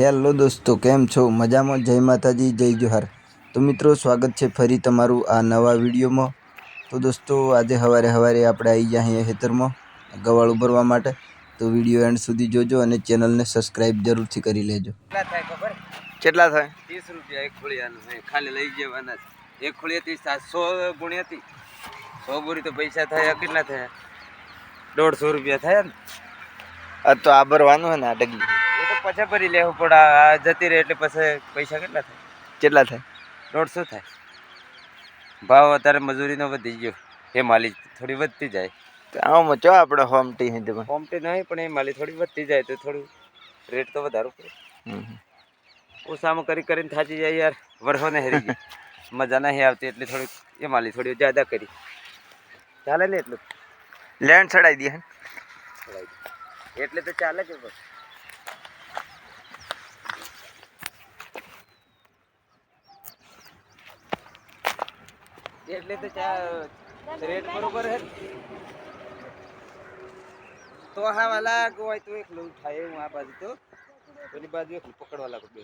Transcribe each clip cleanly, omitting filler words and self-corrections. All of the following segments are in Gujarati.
હેલો દોસ્તો, કેમ છો? મજામાં? જય માતાજી, જય જોહાર. તો મિત્રો, સ્વાગત છે ફરી તમારું આ નવા વિડીયોમાં. તો દોસ્તો, આજે સવારે આપણે આવી ગયા અહીંયા ખેતરમાં ગવાળું ભરવા માટે. તો વિડીયો એન્ડ સુધી જોજો અને ચેનલને સબસ્ક્રાઈબ જરૂરથી કરી લેજો. કેટલા થાય? 30 રૂપિયા એક ખોળિયાનું, ખાલી લઈ જવાના. એક ખોળિયાથી 700 ગુણ્યાથી 100 બોરી તો પૈસા થાય. કેટલા થયા? 150 રૂપિયા થયા ને. તો આ ભરવાનું હે ને, આ ડગલી પછી ભરી લેવું પડે. આ જતી રહે એટલે પછી પૈસા કેટલા થાય? 150 થાય. ભાવ અત્યારે મજૂરીનો વધી ગયો. એ માલી થોડી વધતી જાય. આમાં ચો આપણે હોમટી નહીં પણ એ માલી થોડી વધતી જાય તો થોડું રેટ તો વધારવું પડે. ઓછામાં કરીને થાચી જાય યાર. વર્ષોને હેરી ગઈ મજા નહીં આવતી એટલે થોડી એ માલી થોડી જ્યાદા કરી ચાલે ને. એટલું લેન્ડ ચડાવી દે એટલે તો ચાલે છે. બસ એટલે તો રેટ બરોબર હે તો હા વાલા હોય તો એકલું થાય. હું આ બાજુ તો પેલી બાજુ એકલું પકડવા લાગુ. બે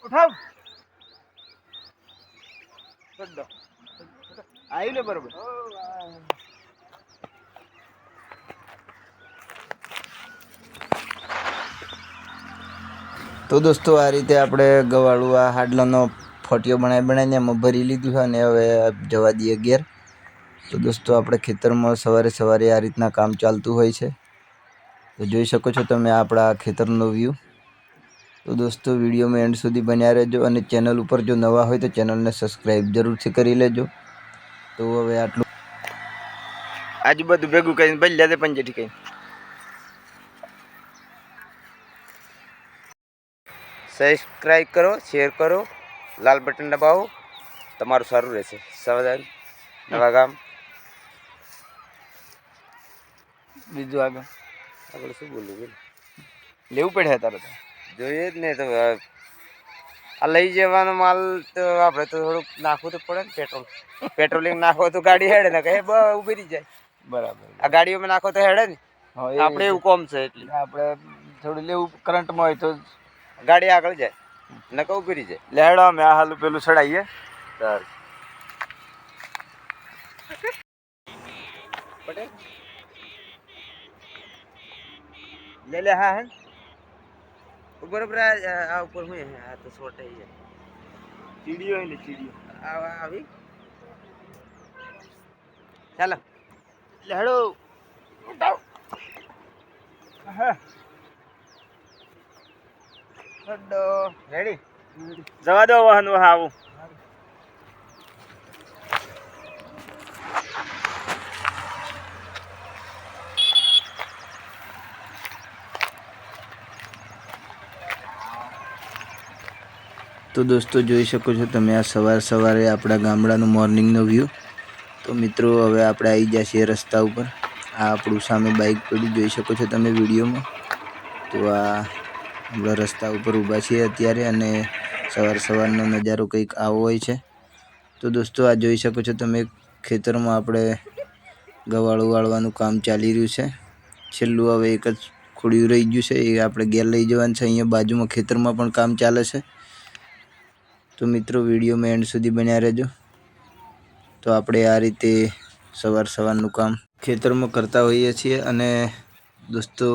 ઉઠાવ આવ્યું ને બરોબર. તો દોસ્તો, આ રીતે આપણે ગવાળું આ હાડલાનો ફોટીઓ બનાવીને એમાં ભરી લીધું છે અને હવે જવા દઈએ ઘેર. તો દોસ્તો, આપણે ખેતરમાં સવારે આ રીતના કામ ચાલતું હોય છે. તો જોઈ શકો છો તમે આપણા ખેતરનો વ્યૂ. તો દોસ્તો, વિડીયોમાં એન્ડ સુધી બન્યા રહેજો અને ચેનલ ઉપર જો નવા હોય તો ચેનલને સબસ્ક્રાઈબ જરૂરથી કરી લેજો. તો હવે આટલું આજુબાજુ ભેગું કરીને બદલ્યા દે પંજેઠી કઈ. સબસ્ક્રાઈબ કરો, શેર કરો, લાલ બટન દબાવો. તમારું સારું રહેશે. સાવધાન નવા ગામ. બીજું આગળ શું બોલવું? લેવું પડે તારે તો જોઈએ જ ને. તો આ લઈ જવાનો માલ તો આપણે તો થોડુંક નાખવું તો પડે ને. પેટ્રોલિંગ નાખો તો ગાડી હેડે ને, કહે ઉભી રહી જાય. બરાબર. આ ગાડીઓમાં નાખો તો હેડે ને. આપણે એવું કોમ છે એટલે આપણે થોડું લેવું. કરંટમાં હોય તો ગાડી આગળ જાય ને, કહું ઉભી રહી જાય. લેડો અમે આ હાલું પેલું ચડાવીએ. પટેલ લે હા હે બરોબર. આ ઉપર હું આ તો શોર્ટ આવી જાય. ચીડીઓ ને ચીડીઓ આવી. ચાલો લેડો ઉઠાવ. રેડી જવા દો. વાહન આવું. તો દોસ્તો, જોઈ શકો છો તમે આ સવારે આપણા ગામડાનું મોર્નિંગનો વ્યૂ. તો મિત્રો, હવે આપણે આવી ગયા છીએ રસ્તા ઉપર. આ આપણું સામે બાઇક પડ્યું જોઈ શકો છો તમે વિડીયોમાં. તો આ આપણા રસ્તા ઉપર ઊભા છીએ અત્યારે અને સવારનો નજારો કંઈક આવો હોય છે. તો દોસ્તો, આ જોઈ શકો છો તમે ખેતરમાં આપણે ગવાળું વાળવાનું કામ ચાલી રહ્યું છે. છેલ્લું હવે એક જ ખોડિયું રહી ગયું છે, એ આપણે ઘેર લઈ જવાનું છે. અહીંયા બાજુમાં ખેતરમાં પણ કામ ચાલે છે. તો મિત્રો, વિડીયોમાં એન્ડ સુધી બન્યા રહેજો. તો આપણે આ રીતે સવારનું કામ ખેતરમાં કરતા હોઈએ છીએ. અને દોસ્તો,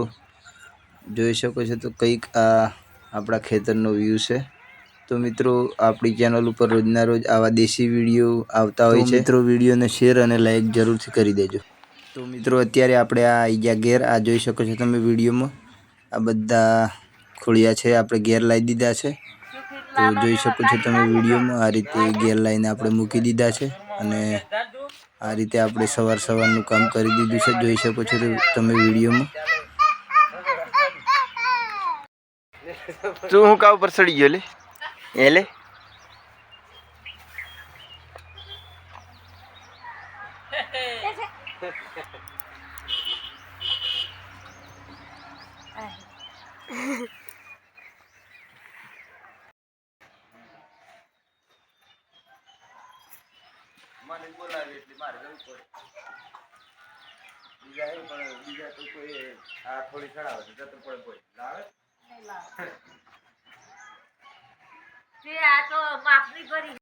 જોઈ શકો છો તો કંઈક આ આપણા ખેતરનો વ્યૂ છે. તો મિત્રો, આપણી ચેનલ ઉપર રોજના રોજ આવા દેશી વિડીયો આવતા હોય છે. મિત્રો, વિડીયોને શેર અને લાઈક જરૂરથી કરી દેજો. તો મિત્રો, અત્યારે આપણે આ આવી ગયા ઘેર. આ જોઈ શકો છો તમે વિડીયોમાં આ બધા ખોળિયા છે આપણે ઘેર લાવી દીધા છે. તો જોઈ શકો છો તમે વિડીયોમાં આ રીતે ઘેર લાવીને આપણે મૂકી દીધા છે. અને આ રીતે આપણે સવારનું કામ કરી દીધું છે. જોઈ શકો છો તમે વિડીયોમાં. તું હું કા ઉપર ચડી ગયો લે લે. મને બોલાવી એટલે મારે જવું પડે. જાય પણ બીજા તો કોઈ આ થોડી ચડાવે તો જતું પડે કોઈ લાવે નહીં લાવે તે આ તો માપની કરી